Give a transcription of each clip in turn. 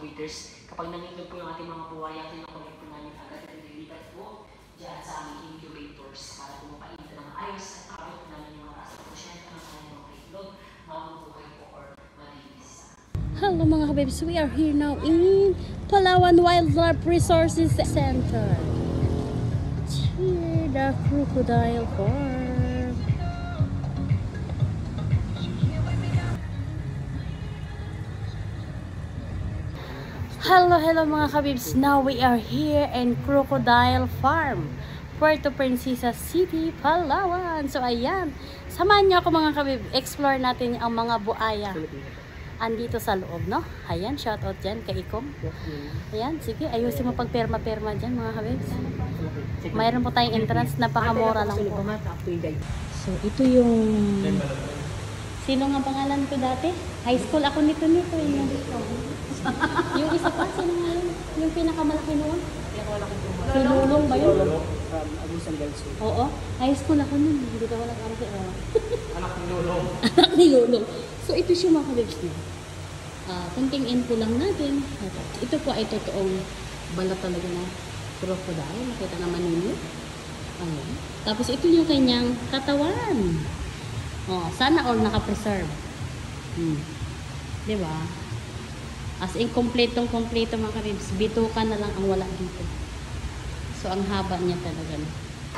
incubators. Kapag nangitlog po yung ating mga buwaya, kinakulit po namin agad at nililipat po dyan sa aming incubators para po mapainta ng ayos at kakawit po namin yung mga rasa-prosyente ng kanyang mga itlog, mabubuhay po or malinis. Hello mga kabibs, we are here now in Palawan Wildlife Resources Center. Here, the crocodile farm. Hello mga kabibs, now we are here in Crocodile Farm, Puerto Princesa City, Palawan. So ayan, samahan niyo ako mga kabib, explore natin ang mga buaya andito sa loob, no? Ayan, shoutout dyan kay Ikom. Ayan, sige, ayusin mo pagperma-perma dyan mga kabibs. Mayroon po tayong entrance, napakamura lang po. So ito yung... Sino nga pangalan ko dati? High school ako nito. Yung isa pa, sino nga yun? Yung pinakamalaki noon? Si Lulong ba yun? From Agusan del Sur. Oo, high school ako nun. Hindi ko wala kampi. Anak ni Lulong. Anak ni Lulong. So ito siya mga kabibs niya. Kunting info lang natin. Ito po ay totoong balat talaga na crocodile. Nakita naman ninyo. Ayan. Tapos ito yung kanyang katawan. Sana all naka-preserve. Diba? As in, kompleto mga kabibs. Bituka na lang ang wala dito. So, ang haba niya talaga.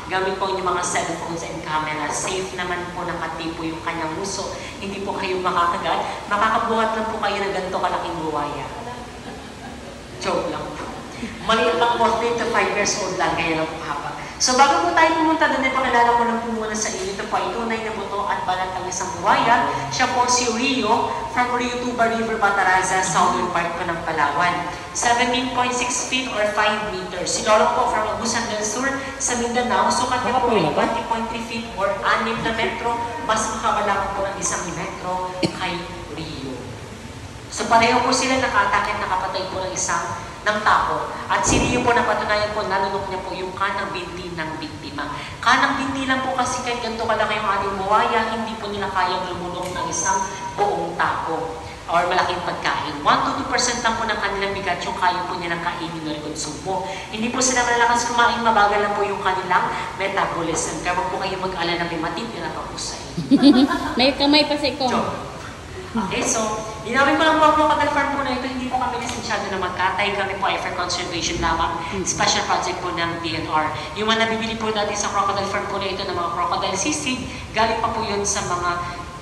Gamit po yung mga cellphones and camera. Safe naman po nakatipo yung kanyang uso. Hindi po kayo makakagat. Makakabuhat lang po kayo ng ganito kalaking buwaya. Joke lang po. Maliit lang po, 3 to 5 years old lang. Kaya lang po haba. So bago po tayo pumunta doon, ipakilala ko lang po muna sa inyo. Ito po ay tunay na buto at balat ng isang buwaya. Siya po si Rio from Rio Tuba River, Bataraza, southern part po ng Palawan. 17.6 feet or 5 meters. Si Lolo po from Agusan del Sur sa Mindanao. Sukat niya po ay 20.3 feet or 6 na metro. Mas makawala po ng 1 metro kay Rio. So pareho po sila nakatakit, nakapatay po ng isang ng tao. At si Rio po napatunayan po, nalunok niya po yung kanang binti ng biktima. Kanang binti lang po kasi kahit ganito kalaki yung ating buwaya, hindi po nila kayang lumulok ng isang buong tao or malaking pagkain. 1 to 2% lang po ng kanilang bigat yung kaya po nilang kainin or konsumo. Hindi po sila malalakas kumain, mabagal lang po yung kanilang metabolism. Kaya wag po kayo mag-alala na may matitira pa po sa inyo. May kamay pa si Ikom. Okay, so, linawin ko lang po ang crocodile farm po na ito. Hindi po kami lisensyado na magkatay. Kami po ay for conservation lamang. Special project po ng DNR. Yung mga nabibili po natin sa crocodile farm po na ito ng mga crocodile sisig, galing pa po yun sa mga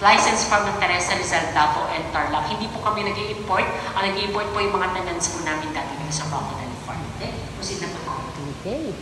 licensed farm ng Teresa Rizal, Davao and Tarlac. Hindi po kami nag-i-import. Ang nag-i-import po yung mga tenants po namin dati dito sa crocodile farm. Okay, proceed na po tayo. Okay.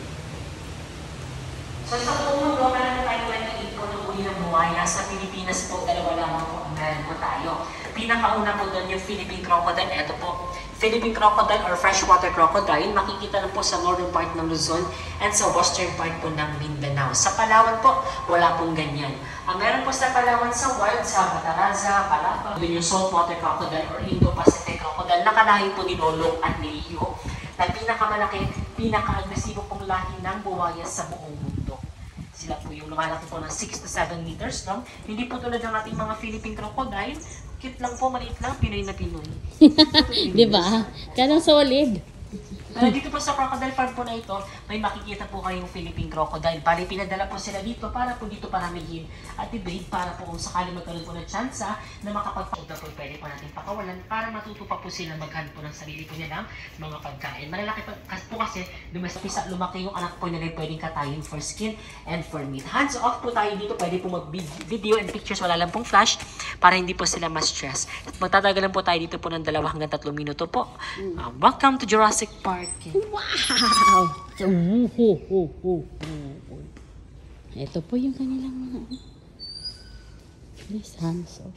So sa buong mundo, meron na tayo 28 po ng uri ng buwaya. Sa Pilipinas po, 2 lamang po ang meron po tayo. Pinakauna po doon yung Philippine crocodile. Ito po, Philippine crocodile or freshwater crocodile. Makikita lang po sa northern part ng Luzon and sa western part po ng Mindanao. Sa Palawan po, wala pong ganyan. Ang meron po sa Palawan sa wild, sa Bataraza, Palapa, doon yung saltwater crocodile or Indo-Pacific crocodile. Nakalahi po ni Lolong at ni Rio na pinakamalaki, pinaka-agresibo pong lahi ng buwaya sa buong mundo. Sila po yung lumalaki po ng 6 to 7 meters long. Hindi po tulad ng ating mga Philippine crocodile. Cute lang po, maliit lang, Pinoy na Pinoy. Diba? Ganang solid. Dito po sa crocodile farm po na ito, may makikita po kayong Philippine crocodile. Bali, pinadala po sila dito para po dito paramihin at i-breed para po kung sakali magkaroon po ng tsansa na makapagpagpunta po pwede po natin pakawalan para matuto pa po sila maghanap po ng sarili po nilang mga pagkain. Malalaki po kasi lumaki yung anak po nila pwedeng katayin for skin and for meat. Hands off po tayo dito, pwede po mag-video and pictures, wala lang pong flash para hindi po sila ma-stress. Magtatagalan po tayo dito po ng 2 hanggang 3 minuto po. Welcome to Jurassic Park. Wow! Ito po yung kanilang mga please hands off.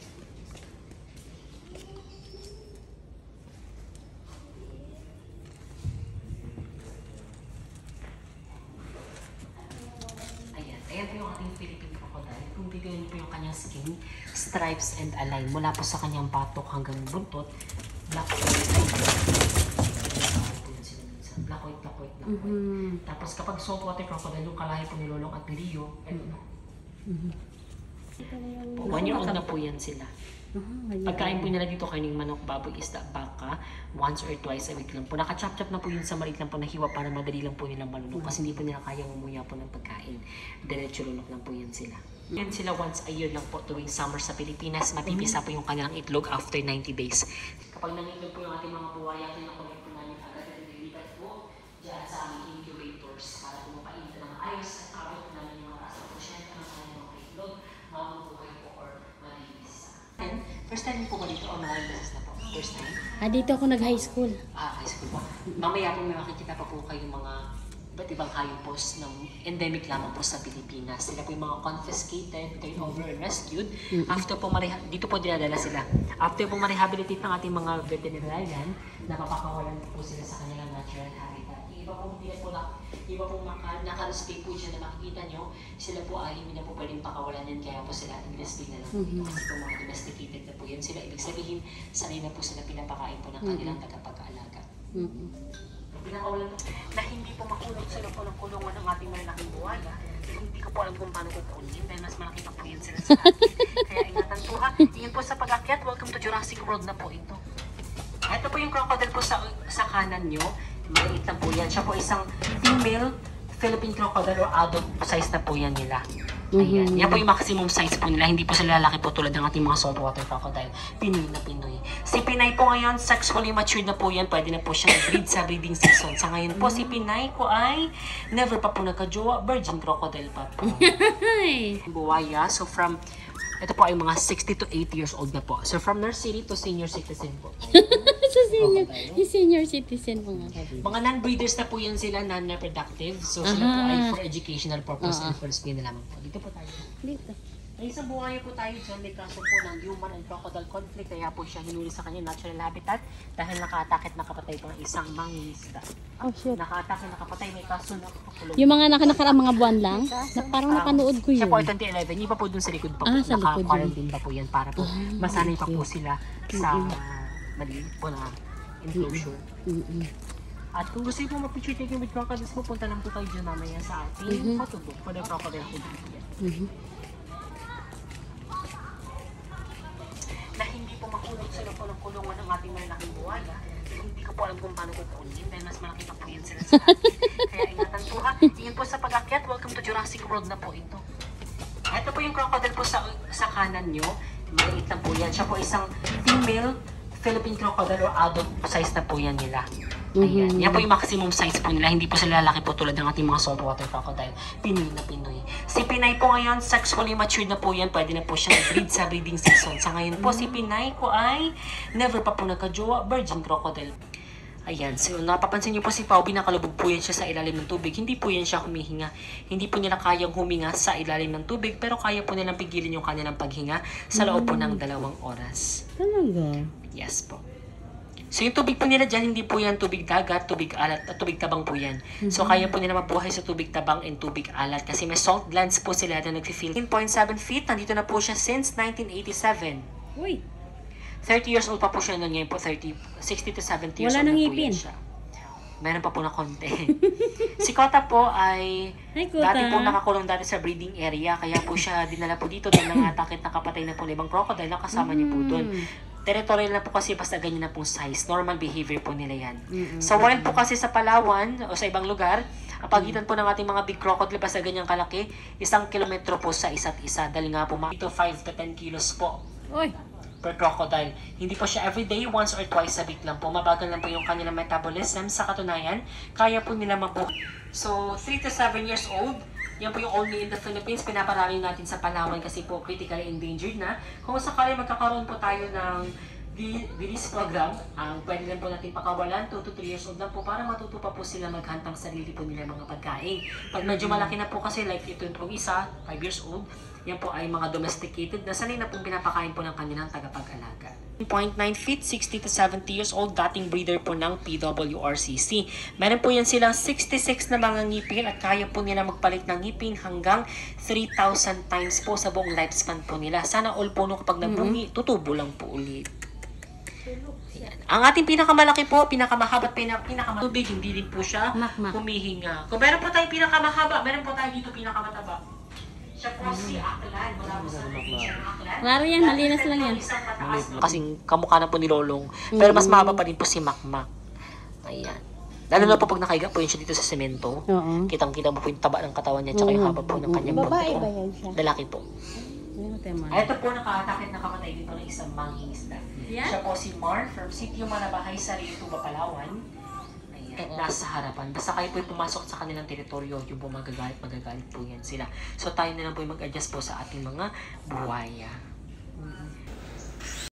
Ayan po yung ating Philippine crocodile. Kung bigyan po yung kanyang skin, stripes and align mula po sa kanyang patok hanggang buntot, black white. Tapos kapag saltwater crocodile, yung kalahi po ni Lolong at ni Rio, 1 year old na po yan sila. Pagkain po nila dito karning manok, baboy, isda, baka, once or twice a week lang po. Naka-chop-chop na po yun sa maliit lang po na hiwa para madali lang po nilang malunok kasi hindi po nila kayang umuya po ng pagkain. Diretso lunok lang po yan sila. Yan sila once a year lang po tuwing summer sa Pilipinas. Mapipisa po yung kanilang itlog after 90 days. Kapag nangitlog po yung ating mga buwaya, kinakulit po namin agad at nililipat po dyan sa aming incubators para po mapainta ng ayos at abot po namin yung mga taas ng kanilang mga itlog, mabubuhay po or malinis. First time po ba dito o maraming beses na po? First time? Dito ako nag-high school. High school po. Mamaya po may makikita pa po kayong mga iba't ibang hayopos ng endemic lamang po sa Pilipinas. Sila po yung mga confiscated, turned over, and rescued. After po dito po dinadala sila. After po ma-rehabilitate ng ating mga veterinarian, napapakawalan po sila sa kanilang natural habitat. Iba po hindi po naka-respect po siya na makikita nyo, sila po ay hindi na po pwedeng pakawalan yan, kaya po sila in-respect na lang po dito. Kasi po mga domesticated na po yan sila. Ibig sabihin, sanay na po sila pinapakain po ng kanilang tagapag-aalaga. Pinakawalan po na hindi po makulong sila po ng kulungan ng ating malalaking buwaya. Hindi ko po alam kung paano kukunin dahil mas malaki pa po yan sila sa atin. Kaya ingatan po ha. Tingin po sa pag-akyat, welcome to Jurassic World na po ito. Ito po yung crocodile po sa kanan nyo. Maliit na po yan. Siya po isang female Philippine crocodile o adult size na po yan nila. Ayan. Yan po yung maximum size po nila. Hindi po sila lalaki po tulad ng ating mga saltwater crocodile. Pinoy na Pinoy. Si Pinay po ngayon, sexually matured na po yan. Pwede na po siya breed sa breeding season. Sa ngayon po, si Pinay ko ay never pa po nagka-jowa. Virgin crocodile pa po. Buwaya. So from, ito po ay mga 60 to 80 years old na po. So from nursery to senior citizen po. Senior citizen po nga. Mga non-breeders na po yan sila, non-reproductive. So sila po ay for educational purpose and for spin na lamang po. Dito po tayo. Dito. Ay, sa buhay po tayo dyan, may kaso po ng human and crocodile conflict. Kaya po siya hinuli sa kanyang natural habitat dahil naka-attack at nakapatay po ng isang mangingisda. Oh, shit. Naka-attack at nakapatay, may kaso na kakulong. Yung mga nakaraang mga buwan lang, na parang napanood ko Siya yun. po ay 2011, iba po dun sa likod pa po. Sa likod yun. Naka-quarantine pa po yan para po masanay pa po sila sa maliit po na enclosure. At kung gusto niyo po mag-picture taking with crocodiles po, punta lang po kayo dyan mamaya sa ating photobook for the crocodile food. Na hindi po makulong sila po ng kulungan ng ating malalaking buwaya. Hindi ko po alam kung paano kukunin dahil mas malaki pa po yan sila sa atin. Kaya ingatan po ha. Tingin po sa pag-akyat, welcome to Jurassic World na po ito. Ito po yung crocodile po sa kanan nyo. Maliit na po yan. Siya po isang female Philippine crocodile o adult size na po yan nila. Ayan. Yan po yung maximum size po nila. Hindi po sila lalaki po tulad ng ating mga saltwater crocodile. Pinoy na Pinoy. Si Pinay po ngayon, sexually matured na po yan. Pwede na po siya breed sa breeding season. Sa ngayon po, si Pinay ko ay never pa po nagka-jowa, virgin crocodile. Ayan, so napapansin niyo po si Pao, binakalubog po yan siya sa ilalim ng tubig. Hindi po yan siya humihinga. Hindi po nila kayang huminga sa ilalim ng tubig, pero kaya po nilang pigilin yung kanilang paghinga sa loob po ng 2 oras. Talaga? Yes po. So yung tubig po nila dyan, hindi po yan tubig dagat, tubig alat, at tubig tabang po yan. So kaya po nila mabuhay sa tubig tabang and tubig alat kasi may salt glands po sila na nag-fill. 10.7 feet, nandito na po siya since 1987. Uy! 30 years old pa po siya noon, ngayon po 60 to 70 years Wala old nang na po ngipin. yan siya. Meron pa po na konti. Si Kota po ay Kota. dati po nakakulong dati sa breeding area, kaya po siya dinala po dito dahil nangatakit nakapatay na po ng ibang crocodile na kasama niya po doon. Territorial na po kasi basta ganyan na pong size. Normal behavior po nila yan. Sa wild po kasi sa Palawan o sa ibang lugar, ang pagitan po ng ating mga big crocodile basta ganyang kalaki, 1 kilometro po sa isa't isa. Dahil nga po, ito 5 to 10 kilos po. Uy! Per crocodile. Hindi po siya everyday, once or twice a week lang po. Mabagal lang po yung kanilang metabolism. Sa katunayan, kaya po nila mabuhay. So, 3 to 7 years old, yan po yung only in the Philippines. Pinaparami natin sa Palawan kasi po critically endangered na. Kung sakali magkakaroon po tayo ng release program, pwede lang po natin pakawalan, 2 to 3 years old lang po para matuto pa po sila maghantang sarili po nila mga pagkain. Pag medyo malaki na po kasi, like ito yung isa, 5 years old, yan po ay mga domesticated na sanay na pong pinapakain po ng kanilang tagapag-alaga. 0.9 feet, 60 to 70 years old, dating breeder po ng PWRCC. Meron po yan silang 66 na mga ngipin at kaya po nila magpalit ng ngipin hanggang 3,000 times po sa buong lifespan po nila. Sana all po no kapag nabungi, tutubo lang po ulit. Ayan. Ang ating pinakamalaki po, pinakamahaba at pinakamatubig, hindi din po siya humihinga. Kung meron po tayong pinakamahaba, meron po tayo dito pinakamataba. Siya po si Aklan. Wala po sa probinsya ng Aklan. Klaro yan, malinis lang yan. Kasing kamukha na po ni Lolong. Pero mas mahaba pa din po si Makmak. Ayan. Lalo na po pag nakahiga po yun siya dito sa semento. Oo. Kitang-kita mo po yung taba ng katawan niya tsaka yung haba po ng kanyang Babae buto. ba yan siya? Lalaki po. Ayun, tema. Ito po nakatakit na kamatay dito ng isang mangingisda. Yan? Siya po si Mar from Sitio Manabahay sa Rituba, Palawan. Ayan, nasa harapan. Basta kayo po pumasok sa kanilang teritoryo, yung po magagalit po yan sila. So tayo na lang po mag-adjust po sa ating mga buhaya.